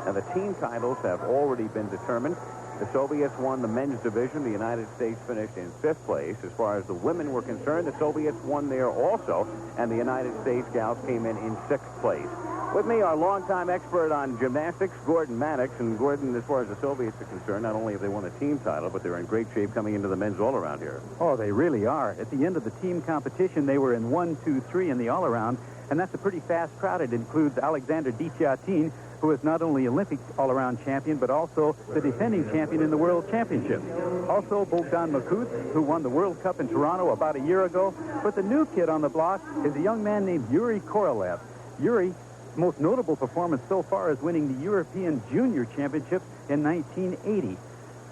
And the team titles have already been determined. The Soviets won the men's division. The United States finished in 5th place. As far as the women were concerned, the Soviets won there also, and the United States gals came in 6th place. With me, our longtime expert on gymnastics, Gordon Mannix. And Gordon, as far as the Soviets are concerned, not only have they won a team title, but they're in great shape coming into the men's all-around here. Oh, they really are. At the end of the team competition, they were in 1, 2, 3 in the all-around, and that's a pretty fast crowd. It includes Alexander Ditiatin, who is not only Olympic all-around champion, but also the defending champion in the World Championship. Also, Bogdan Makut, who won the World Cup in Toronto about a year ago. But the new kid on the block is a young man named Yuri Korolev. Yuri, most notable performance so far is winning the European Junior Championships in 1980.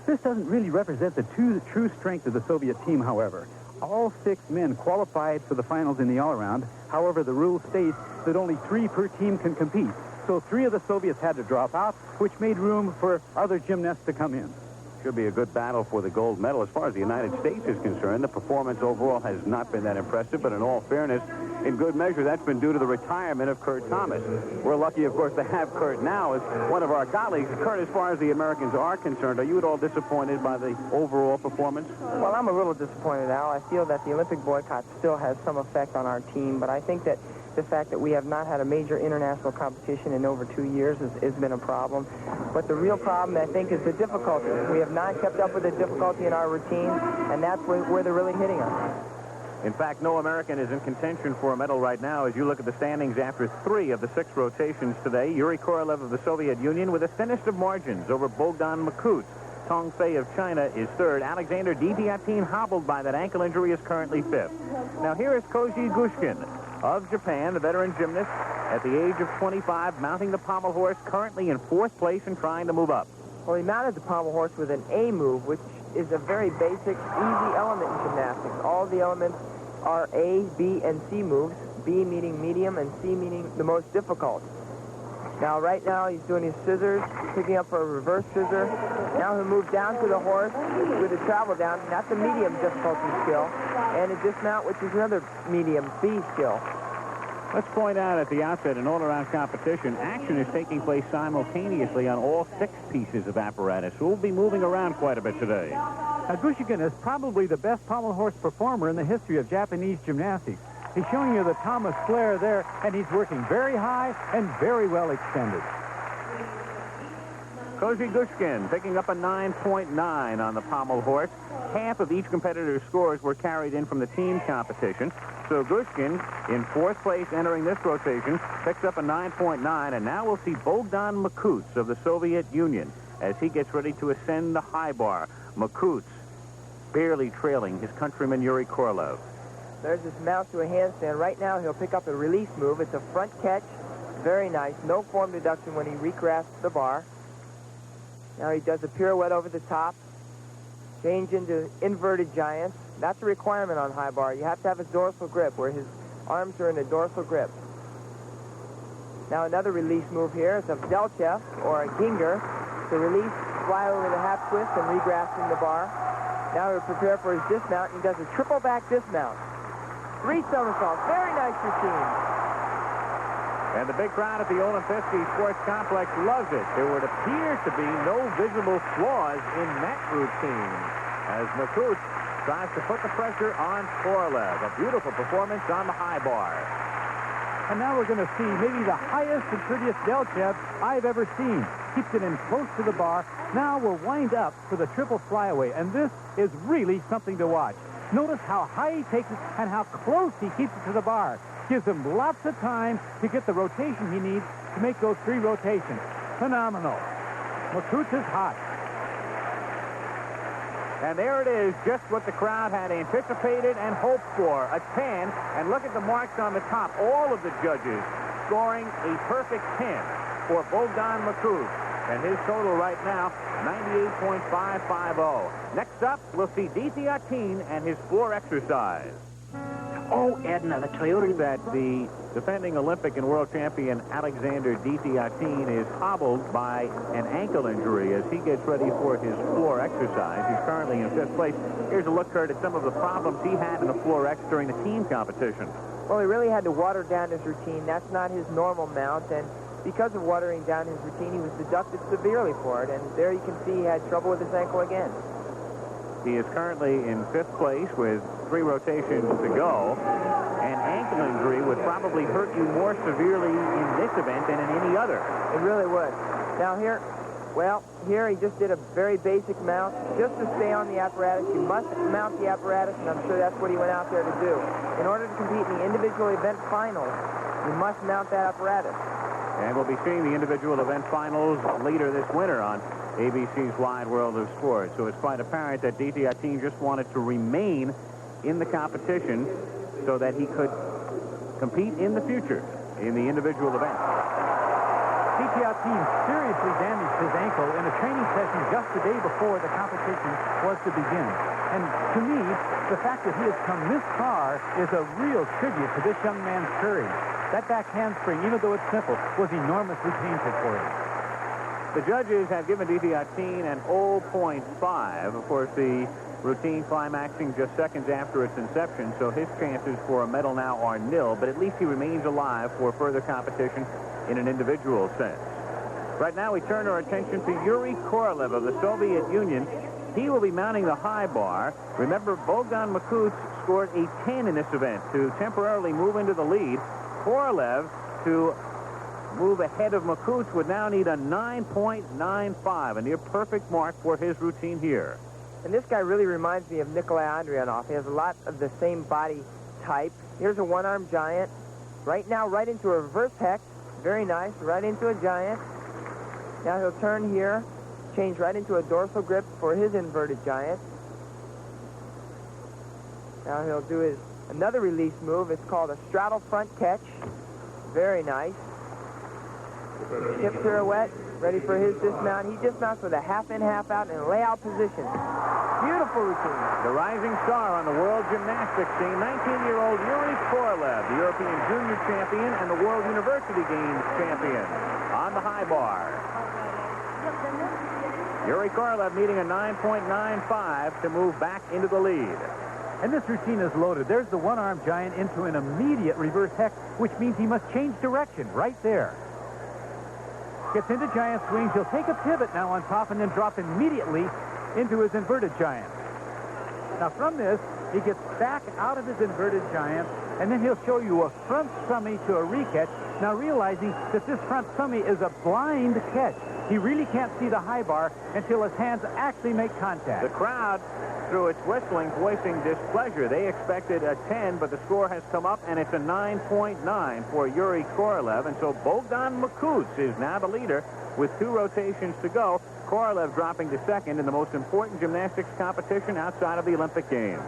This doesn't really represent the true strength of the Soviet team, however. All 6 men qualified for the finals in the all-around. However, the rule states that only 3 per team can compete. So 3 of the Soviets had to drop out, which made room for other gymnasts to come in. Should be a good battle for the gold medal. As far as the United States is concerned, the performance overall has not been that impressive, but in all fairness, in good measure, that's been due to the retirement of Kurt Thomas. We're lucky, of course, to have Kurt now as one of our colleagues. Kurt, as far as the Americans are concerned, are you at all disappointed by the overall performance? Well, I'm a little disappointed, Al. I feel that the Olympic boycott still has some effect on our team, but I think that the fact that we have not had a major international competition in over 2 years has been a problem. But the real problem, I think, is the difficulty. We have not kept up with the difficulty in our routine, and that's where they're really hitting us. In fact, no American is in contention for a medal right now. As you look at the standings after 3 of the 6 rotations today, Yuri Korolev of the Soviet Union with the thinnest of margins over Bogdan Makut. Tong Fei of China is 3rd. Alexander Ditiatin, hobbled by that ankle injury, is currently 5th. Now here is Koji Gushkin of Japan, the veteran gymnast, at the age of 25, mounting the pommel horse, currently in 4th place and trying to move up. Well, he mounted the pommel horse with an A move, which is a very basic, easy element in gymnastics. All the elements are A, B, and C moves, B meaning medium and C meaning the most difficult. Now, right now, he's doing his scissors, picking up for a reverse scissor. Now he'll move down to the horse with a travel down. That's a medium difficulty skill. And a dismount, which is another medium B skill. Let's point out at the outset, in all-around competition, action is taking place simultaneously on all 6 pieces of apparatus. So we'll be moving around quite a bit today. Now, Gushkin is probably the best pommel horse performer in the history of Japanese gymnastics. He's showing you the Thomas flare there, and he's working very high and very well extended. Koji Gushkin picking up a 9.9 on the pommel horse. Half of each competitor's scores were carried in from the team competition. So Gushkin, in 4th place entering this rotation, picks up a 9.9, and now we'll see Bogdan Makut of the Soviet Union as he gets ready to ascend the high bar. Makut barely trailing his countryman Yuri Korolev. There's his mount to a handstand. Right now, he'll pick up a release move. It's a front catch. Very nice. No form deduction when he regrasps the bar. Now he does a pirouette over the top. Change into inverted giants. That's a requirement on high bar. You have to have a dorsal grip where his arms are in a dorsal grip. Now another release move here. It's a Delchev or a Ginger. To release, fly over the half twist and regrasping the bar. Now he'll prepare for his dismount. He does a triple back dismount. 3 somersaults. Very nice routine. And the big crowd at the Olympijski Sports Complex loves it. There would appear to be no visible flaws in that routine as Makut tries to put the pressure on Korolev. A beautiful performance on the high bar. And now we're going to see maybe the highest and prettiest Delchev I've ever seen. Keeps it in close to the bar. Now we'll wind up for the triple flyaway, and this is really something to watch. Notice how high he takes it and how close he keeps it to the bar. Gives him lots of time to get the rotation he needs to make those 3 rotations. Phenomenal. Makut is hot. And there it is, just what the crowd had anticipated and hoped for, a 10. And look at the marks on the top. All of the judges scoring a perfect 10 for Bogdan Makut. And his total right now, 98.550. Next up, we'll see Ditiatin and his floor exercise. Oh, Edna, the Toyota. That the defending Olympic and world champion Alexander Ditiatin is hobbled by an ankle injury as he gets ready for his floor exercise. He's currently in 5th place. Here's a look, Kurt, at some of the problems he had in the floor X during the team competition. Well, he really had to water down his routine. That's not his normal mount, and because of watering down his routine, he was deducted severely for it, and there you can see he had trouble with his ankle again. He is currently in 5th place with 3 rotations to go. An ankle injury would probably hurt you more severely in this event than in any other. It really would. Now here he just did a very basic mount. Just to stay on the apparatus, you must mount the apparatus, and I'm sure that's what he went out there to do. In order to compete in the individual event finals, you must mount that apparatus. And we'll be seeing the individual event finals later this winter on ABC's Wide World of Sports. So it's quite apparent that DiGiattini just wanted to remain in the competition so that he could compete in the future in the individual event. DiGiattini seriously damaged his ankle in a training session just the day before the competition was to begin. And to me, the fact that he has come this far is a real tribute to this young man's courage. That back handspring, even though it's simple, was enormously painful for him. The judges have given DiGiattini an 0.5. Of course, the routine climaxing just seconds after its inception, so his chances for a medal now are nil, but at least he remains alive for further competition in an individual sense. Right now, we turn our attention to Yuri Korolev of the Soviet Union. He will be mounting the high bar. Remember, Bogdan Makuts scored a 10 in this event to temporarily move into the lead. Korolev, to move ahead of Makuts, would now need a 9.95, a near-perfect mark for his routine here. And this guy really reminds me of Nikolai Andrianov. He has a lot of the same body type. Here's a one-arm giant. Right now, right into a reverse hex. Very nice. Right into a giant. Now he'll turn here, change right into a dorsal grip for his inverted giant. Now he'll do another release move. It's called a straddle front catch. Very nice. Hip pirouette, ready for his dismount. He dismounts with a half-in, half-out in a layout position. Beautiful routine. The rising star on the world gymnastics scene, 19-year-old Yuri Korolev, the European Junior Champion and the World University Games Champion on the high bar. Yuri Korolev needing a 9.95 to move back into the lead. And this routine is loaded. There's the one-arm giant into an immediate reverse hex, which means he must change direction right there. Gets into giant swings. He'll take a pivot now on top and then drop immediately into his inverted giant. Now from this, he gets back out of his inverted giant, and then he'll show you a front summy to a re-catch. Now realizing that this front summy is a blind catch. He really can't see the high bar until his hands actually make contact. The crowd, through its whistling, voicing displeasure. They expected a 10, but the score has come up, and it's a 9.9 for Yuri Korolev. And so Bogdan Makuts is now the leader with 2 rotations to go. Korolev dropping to second in the most important gymnastics competition outside of the Olympic Games.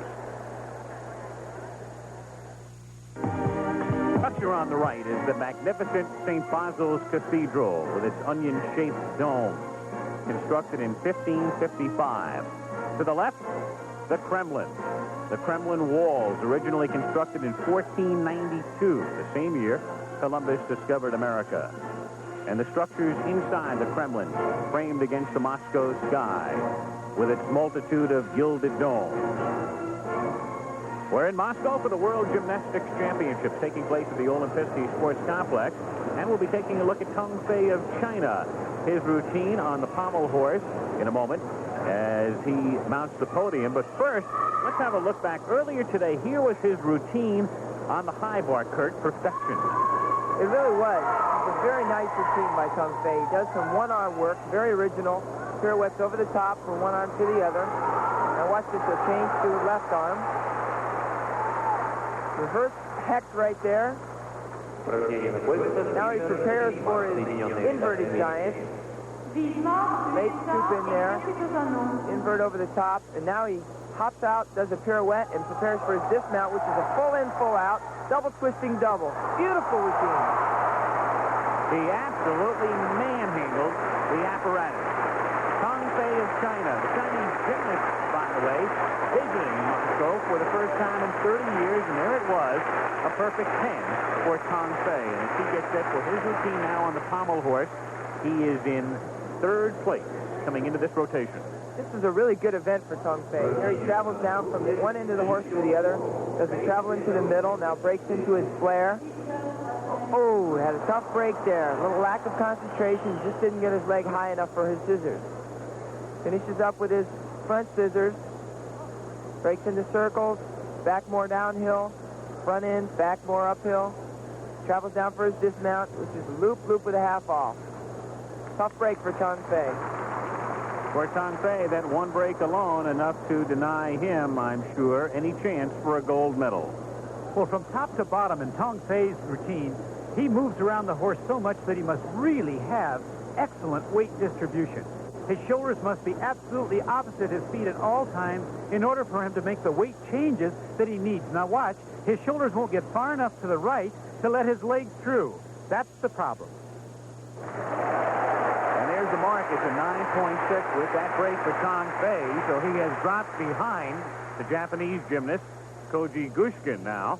Up here on the right is the magnificent St. Basil's Cathedral with its onion-shaped dome, constructed in 1555. To the left, the Kremlin. The Kremlin walls, originally constructed in 1492, the same year Columbus discovered America. And the structures inside the Kremlin, framed against the Moscow sky, with its multitude of gilded domes. We're in Moscow for the World Gymnastics Championships taking place at the Olympijski Sports Complex, and we'll be taking a look at Tong Fei of China, his routine on the pommel horse in a moment as he mounts the podium. But first, let's have a look back. Earlier today, here was his routine on the high bar, Kurt. Perfection. It really was. It's a very nice routine by Tong Fei. He does some one-arm work, very original. Pirouettes over the top from one arm to the other. Now watch this, he'll change to left arm. Reverse hex right there. Now he prepares for his inverted giant. Late scoop in there. Invert over the top. And now he hops out, does a pirouette, and prepares for his dismount, which is a full in, full out, double twisting double. Beautiful routine. He absolutely manhandled the apparatus. Tong Fei of China, the Chinese gymnast, by the way, visiting Moscow for the first time in 30 years, and there it was, a perfect 10 for Tong Fei. And as he gets set for his routine now on the pommel horse, he is in 3rd place coming into this rotation. This is a really good event for Tong Fei. Here he travels down from one end of the horse to the other, does a travel into the middle, now breaks into his flare. Oh, had a tough break there. A little lack of concentration. Just didn't get his leg high enough for his scissors. Finishes up with his front scissors. Breaks into circles. Back more downhill. Front end, back more uphill. Travels down for his dismount, which is loop, loop with a half off. Tough break for Tong Fei. For Tong Fei, that one break alone enough to deny him, I'm sure, any chance for a gold medal. Well, from top to bottom in Tong Fei's routine, he moves around the horse so much that he must really have excellent weight distribution. His shoulders must be absolutely opposite his feet at all times in order for him to make the weight changes that he needs. Now watch, his shoulders won't get far enough to the right to let his legs through. That's the problem. And there's the mark. It's a 9.6 with that break for Tong Fei. So he has dropped behind the Japanese gymnast, Koji Gushkin now.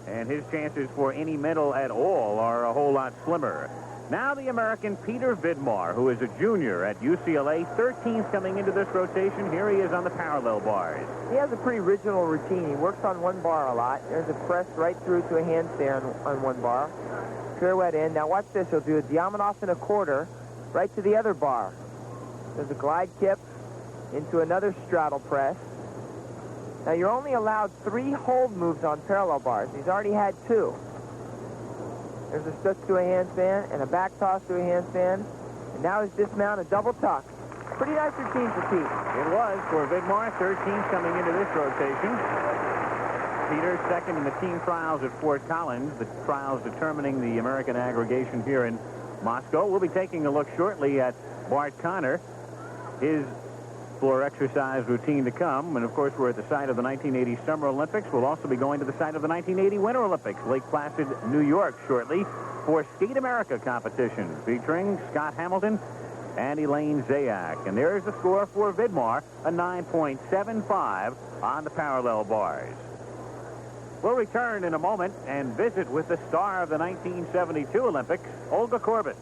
And his chances for any medal at all are a whole lot slimmer. Now the American Peter Vidmar, who is a junior at UCLA, 13th coming into this rotation. Here he is on the parallel bars. He has a pretty original routine. He works on one bar a lot. There's a press right through to a handstand on one bar. Pirouette in. Now watch this. He'll do a Diamond-off and a quarter right to the other bar. There's a glide kip into another straddle press. Now you're only allowed 3 hold moves on parallel bars. He's already had 2. There's a stutz to a handstand and a back toss to a handstand. And now his dismount, a double tuck. Pretty nice routine for Pete. It was for Vidmar, 13th coming into this rotation. Peter second in the team trials at Fort Collins, the trials determining the American aggregation here in Moscow. We'll be taking a look shortly at Bart Connor, his floor exercise routine to come. And, of course, we're at the site of the 1980 Summer Olympics. We'll also be going to the site of the 1980 Winter Olympics, Lake Placid, New York, shortly for Skate America competition featuring Scott Hamilton and Elaine Zayak. And there's the score for Vidmar, a 9.75 on the parallel bars. We'll return in a moment and visit with the star of the 1972 Olympics, Olga Korbut.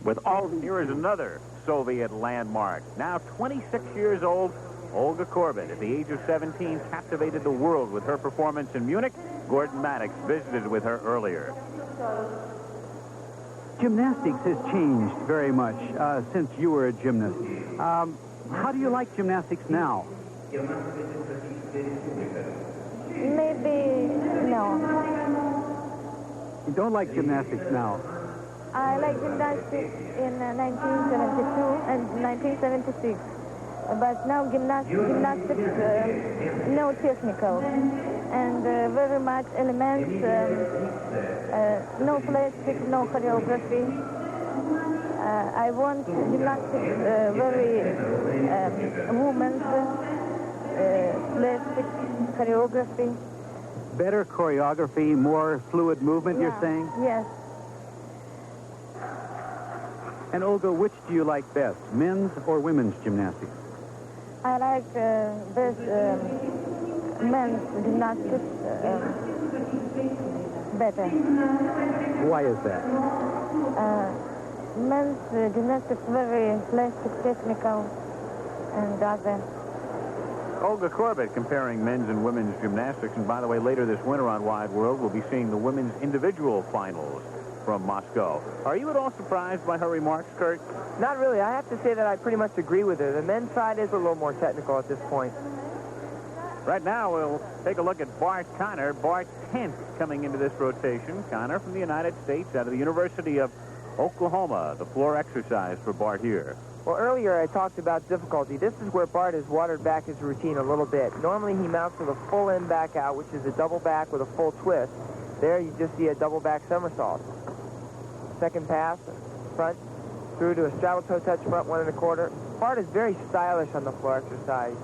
With all, here is another Soviet landmark. Now 26 years old, Olga Korbut, at the age of 17, captivated the world with her performance in Munich. Gordon Maddox visited with her earlier. Gymnastics has changed very much since you were a gymnast. How do you like gymnastics now? Maybe no. You don't like gymnastics now? I like gymnastics in 1972 and 1976. But now gymnastics no technical and very much elements, no plastic, no choreography. I want gymnastics very women's plastic choreography. Better choreography, more fluid movement, Yeah. you're saying? Yes. And Olga, which do you like best, men's or women's gymnastics? I like best men's gymnastics better. Why is that? Men's gymnastics very plastic, technical, and other. Olga Korbut comparing men's and women's gymnastics. And by the way, later this winter on Wide World, we'll be seeing the women's individual finals from Moscow. Are you at all surprised by her remarks, Kurt? Not really. I have to say that I pretty much agree with her. The men's side is a little more technical at this point. Right now, we'll take a look at Bart Connor. Bart 10th coming into this rotation. Connor from the United States out of the University of Oklahoma. The floor exercise for Bart here. Well, earlier I talked about difficulty. This is where Bart has watered back his routine a little bit. Normally he mounts with a full in back out, which is a double back with a full twist. There you just see a double back somersault. Second pass, front, through to a straddle toe touch front, 1 1/4. Bart is very stylish on the floor exercise.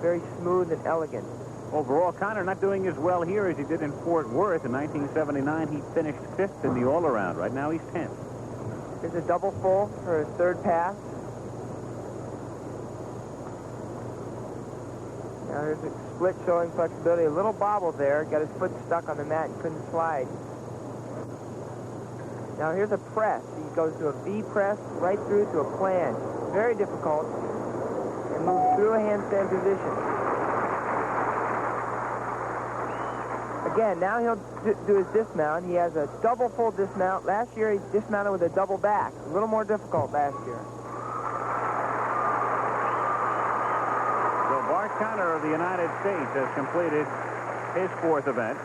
Very smooth and elegant. Overall, Connor not doing as well here as he did in Fort Worth. In 1979, he finished 5th in the all-around. Right now, he's 10th. Here's a double full for his third pass. Now here's a split showing flexibility. A little bobble there. Got his foot stuck on the mat and couldn't slide. Now here's a press. He goes to a V press right through to a plan. Very difficult. And moves through a handstand position. Again, now he'll do his dismount. He has a double full dismount. Last year, he dismounted with a double back. A little more difficult last year. So Bart Conner of the United States has completed his 4th event.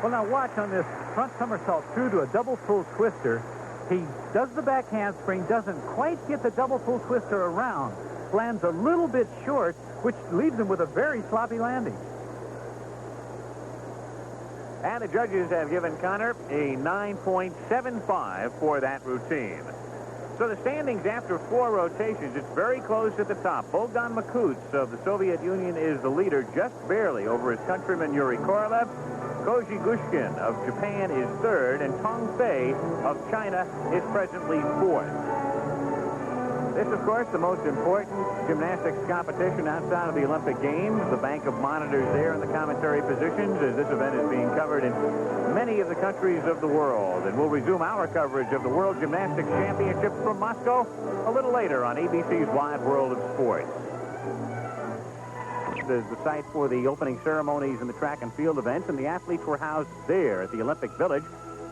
Well, now watch on this front somersault through to a double full twister. He does the back handspring, doesn't quite get the double full twister around, lands a little bit short, which leaves him with a very sloppy landing. And the judges have given Conner a 9.75 for that routine. So the standings after 4 rotations, it's very close at the top. Bogdan Makuts of the Soviet Union is the leader, just barely over his countryman Yuri Korolev. Koji Gushkin of Japan is 3rd, and Tong Fei of China is presently 4th. This, of course, the most important gymnastics competition outside of the Olympic Games. The bank of monitors there in the commentary positions as this event is being covered in many of the countries of the world. And we'll resume our coverage of the World Gymnastics Championships from Moscow a little later on ABC's Wide World of Sports. The site for the opening ceremonies and the track and field events, and the athletes were housed there at the Olympic Village,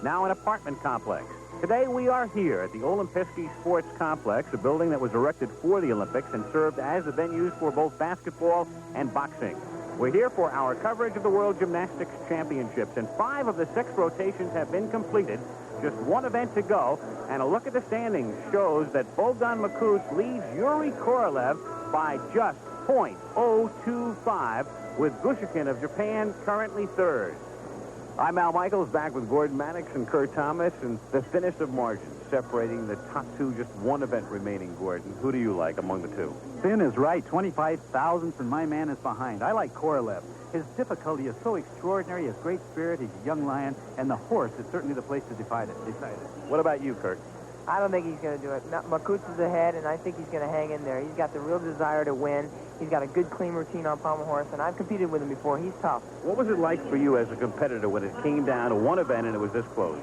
now an apartment complex. Today we are here at the Olimpiski Sports Complex, a building that was erected for the Olympics and served as the venues for both basketball and boxing. We're here for our coverage of the World Gymnastics Championships, and 5 of the 6 rotations have been completed. Just 1 event to go, and a look at the standings shows that Bogdan Makuts leads Yuri Korolev by just 0.025, with Gushkin of Japan currently 3rd. I'm Al Michaels, back with Gordon Maddox and Kurt Thomas, and the thinnest of margins separating the top 2, just 1 event remaining. Gordon, who do you like among the 2? Thin is right, 25 thousandths, and my man is behind. I like Korolev. His difficulty is so extraordinary, his great spirit, he's a young lion, and the horse is certainly the place to decide it. What about you, Kurt? I don't think he's going to do it. Makuts is ahead, and I think he's going to hang in there. He's got the real desire to win. He's got a good, clean routine on pommel horse, and I've competed with him before. He's tough. What was it like for you as a competitor when it came down to 1 event and it was this close?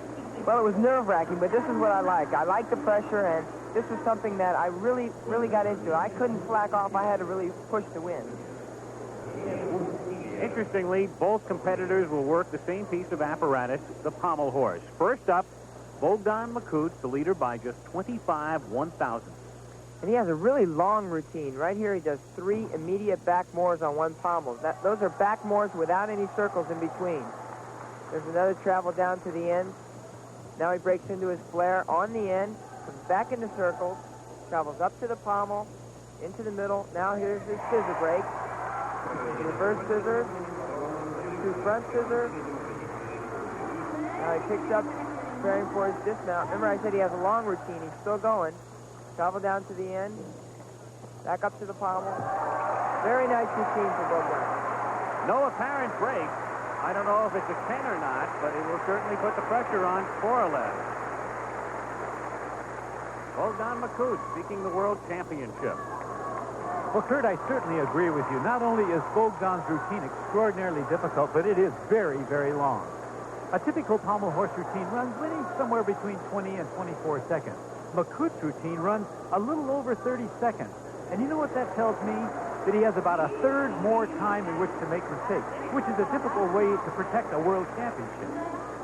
Well, it was nerve-wracking, but this is what I like. I like the pressure, and this was something that I really, really got into. I couldn't slack off. I had to really push to win. Interestingly, both competitors will work the same piece of apparatus, the pommel horse. First up, Bogdan Makuts, the leader by just 25 1/1000. And he has a really long routine. Right here, he does 3 immediate back moors on 1 pommel. Those are back moors without any circles in between. There's another travel down to the end. Now he breaks into his flare on the end, comes back into circles, travels up to the pommel, into the middle. Now here's his scissor break. Reverse scissors, 2 front scissors. Now he picks up, preparing for his dismount. Remember I said he has a long routine. He's still going. Travel down to the end, back up to the pommel. Very nice routine for Bogdan. No apparent break. I don't know if it's a 10 or not, but it will certainly put the pressure on Korolev. Bogdan Makuts seeking the World Championship. Well, Kurt, I certainly agree with you. Not only is Bogdan's routine extraordinarily difficult, but it is very, very long. A typical pommel horse routine runs winning somewhere between 20 and 24 seconds. Makuts' routine runs a little over 30 seconds. And you know what that tells me? That he has about a third more time in which to make mistakes, which is a difficult way to protect a world championship.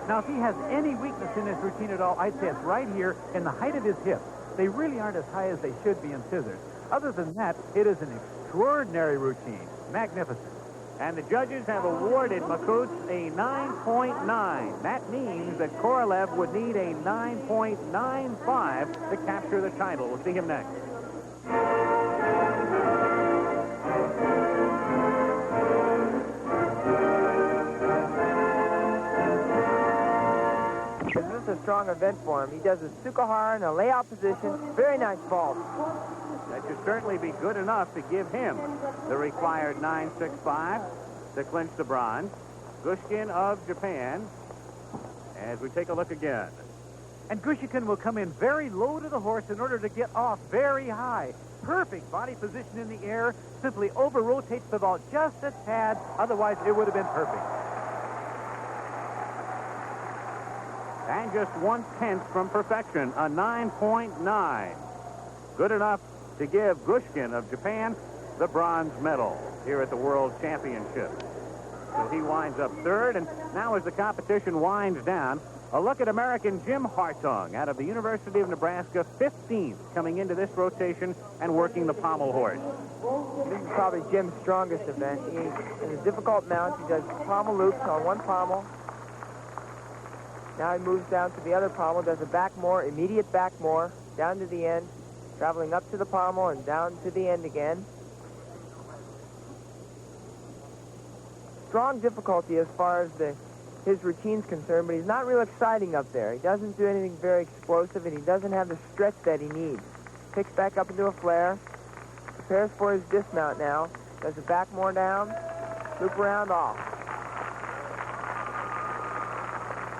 Now, if he has any weakness in his routine at all, I'd say it's right here in the height of his hips. They really aren't as high as they should be in scissors. Other than that, it is an extraordinary routine. Magnificent. And the judges have awarded Makuts a 9.9. That means that Korolev would need a 9.95 to capture the title. We'll see him next. This is a strong event for him. He does a Sukahara in a layout position. Very nice vault. That should certainly be good enough to give him the required 9.65 to clinch the bronze. Gushkin of Japan, as we take a look again. And Gushkin will come in very low to the horse in order to get off very high. Perfect body position in the air. Simply over-rotates the vault just a tad. Otherwise, it would have been perfect. And just 1/10 from perfection, a 9.9. Good enough to give Gushkin of Japan the bronze medal here at the World Championship. So he winds up third. And now as the competition winds down, a look at American Jim Hartung out of the University of Nebraska, 15th coming into this rotation and working the pommel horse. This is probably Jim's strongest event. He has a difficult mount. He does pommel loops on one pommel. Now he moves down to the other pommel, does a back more, immediate back more, down to the end, traveling up to the pommel and down to the end again. Strong difficulty as far as his routine's concerned, but he's not real exciting up there. He doesn't do anything very explosive, and he doesn't have the stretch that he needs. Picks back up into a flare, prepares for his dismount now, does a back more down, loop around off.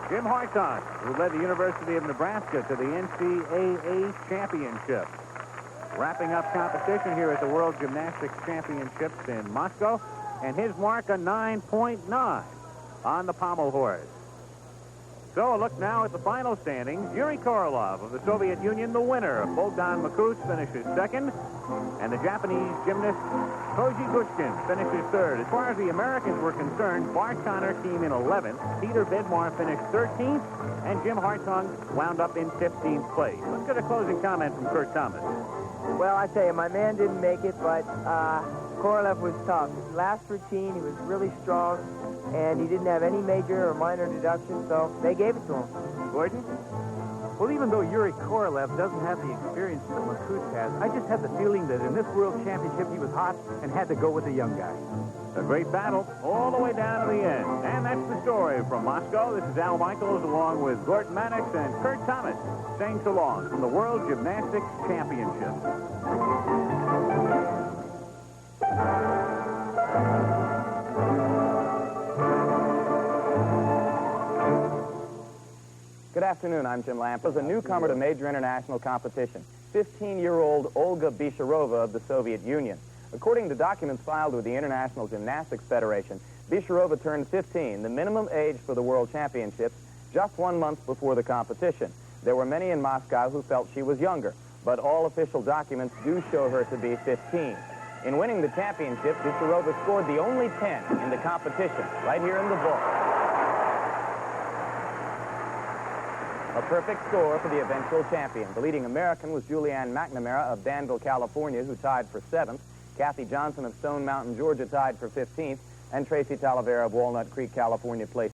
Jim Hartung, who led the University of Nebraska to the NCAA championship. Wrapping up competition here at the World Gymnastics Championships in Moscow, and his mark a 9.9 on the pommel horse. So a look now at the final standings. Yuri Korolov of the Soviet Union, the winner. Bogdan Makuts finishes second, and the Japanese gymnast Koji Gushkin finishes third. As far as the Americans were concerned, Bart Connor came in 11th, Peter Vidmar finished 13th, and Jim Hartung wound up in 15th place. Let's get a closing comment from Kurt Thomas. Well, I tell you, my man didn't make it, but Korolev was tough. His last routine, he was really strong, and he didn't have any major or minor deductions, so they gave it to him. Gordon? Well, even though Yuri Korolev doesn't have the experience that Makuts has, I just have the feeling that in this World Championship he was hot and had to go with the young guy. A great battle all the way down to the end. And that's the story from Moscow. This is Al Michaels along with Gordon Mannix and Kurt Thomas saying so long from the World Gymnastics Championship. Good afternoon, I'm Jim Lamp. As a newcomer to major international competition, 15-year-old Olga Bisharova of the Soviet Union. According to documents filed with the International Gymnastics Federation, Bisharova turned 15, the minimum age for the World Championships, just 1 month before the competition. There were many in Moscow who felt she was younger, but all official documents do show her to be 15. In winning the championship, Bisharova scored the only 10 in the competition, right here in the book. A perfect score for the eventual champion. The leading American was Julianne McNamara of Danville, California, who tied for 7th. Kathy Johnson of Stone Mountain, Georgia, tied for 15th. And Tracy Talavera of Walnut Creek, California, placed